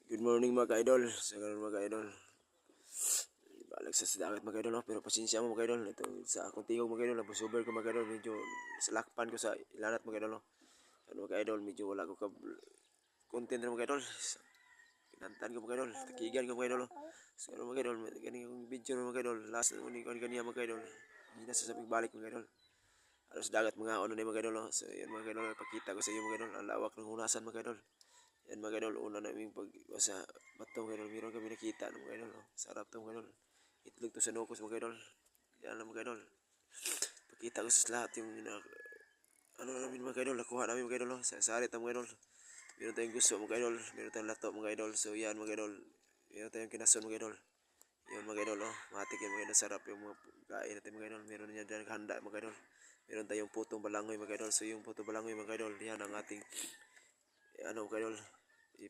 Good morning mga ka-idol. Sa ganun mga ka-idol. Balik sa dagat mga ka-idol, no? Pero pasensya mo mga ka-idol. Ito sa akong tingog mga ka-idol. Nabusuber ko mga ka-idol. Medyo salakpan ko sa ilanat mga ka-idol, no? Ano mga ka-idol, medyo wala ko content na mga ka-idol. Pinantan ko mga ka-idol. Takigan ko mga ka-idol, no? So ano mga ka-idol, ganyan yung video mga ka-idol. Last na ganyan mga ka-idol. Hindi na sasabing balik mga ka-idol. Alos dagat mga ano na mga ka-idol, no? So yan mga ka-idol, pakita ko sa iyo mga ka-idol. Ang lawak ng hunasan mga ka-idol. Yan mga idol, una namin pagbasa bato mga idol, meron kami nakita ng mga idol, no? Sarap to mga idol. Itlog to sa nukos mga idol. Yan lang mga idol. Pakita ko sa lahat yung ano namin mga idol, nakuha namin mga idol, no? Sa sarit mga idol. Meron tayong gusto mga idol, meron tayong lato mga idol. So yan mga idol, meron tayong kinason mga idol. Yan mga idol, no? Matik yan mga idol, sarap yung mga kain natin mga idol. Meron niya dyan handa mga idol. Meron tayong putong balangoy mga idol. So yung putong balangoy mga idol, yan ang ating ano mga idol,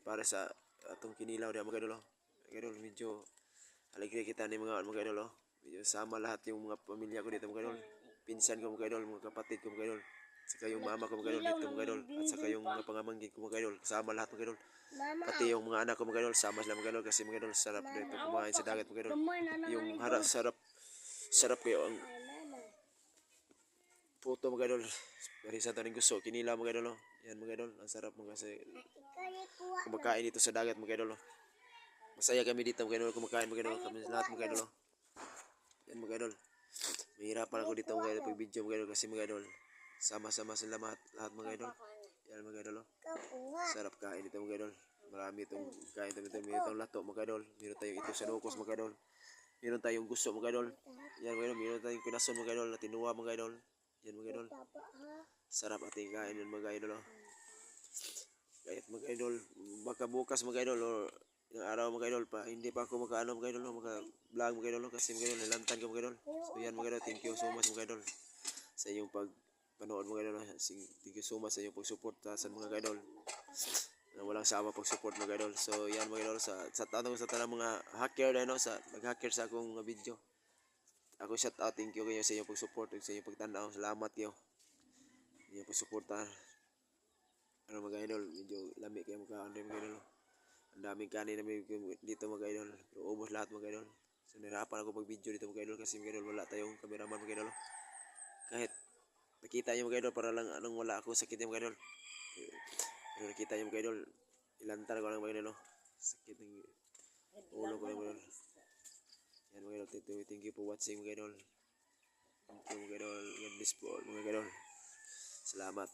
para sa atong kinilaw diya mga idol, mga idol. Medyo alegre kita ni mga idol, medyo sama lahat yung mga pamilya ko dito mga idol, pinsan ko mga idol, mga kapatid ko mga idol, saka yung mama ko mga idol dito mga idol, at saka yung mga pangamangkin ko mga idol, kasama lahat mga idol, pati yung mga anak ko mga idol, sama sila mga idol. Kasi mga idol, sarap dito kumain sa dagat mga idol. Yung harap sarap kayo ang puto mga idol. Parisa taning gusto kinilaw mga idol, yan mga idol, ang sarap mga kasi kumakain dito sa dagat mga idol. Masaya kami dito mga idol, kumakain mga idol kami lahat mga idol. Yan mga idol, mahirapan ako dito mga idol pag video mga idol, kasi mga idol sama-sama sila lahat mga idol. Yan mga idol, sarap kain dito mga idol. Marami itong kain dito, meron tayong lato mga idol, meron tayong ito sa nukos mga idol, meron tayong gusto mga idol. Yan mga idol, meron tayong kinason mga idol, na tinuwa mga idol. Yan mga idol, sarap ating kain yan mga idol. Kahit mga idol, baka bukas mga idol o yung araw mga idol pa, hindi pa ako makaano mga idol, maka-vlog mga idol, kasi mga idol, nilantan ko mga idol. So yan mga idol, thank you so much mga idol sa inyong panood mga idol. Thank you so much sa inyong pag-support sa mga idol. Walang sama pag-support mga idol. So yan mga idol, sa tanong sa tanang mga hacker na, no, sa nag-hacker sa akong video. Ako shout out, thank you kayo sa inyong pag-support, sa inyong pagtanaw. Salamat kayo. Inyong pag-suporta. Ano mga idol, medyo lami kayo mga idol. Ang daming kanin na may dito mga idol, pero ubos lahat mga idol. So nahirapan ako pag video dito mga idol, kasi mga idol wala tayong cameraman mga idol. Kahit nakita nyo mga idol, para lang anong wala ako sakit yung mga idol. Pero nakita nyo mga idol, ilantar ko lang mga idol, sakit ng ulo ko mga idol. Yan mga idol, thank you for watching mga idol. Thank you mga idol, God bless po mga idol. Salamat.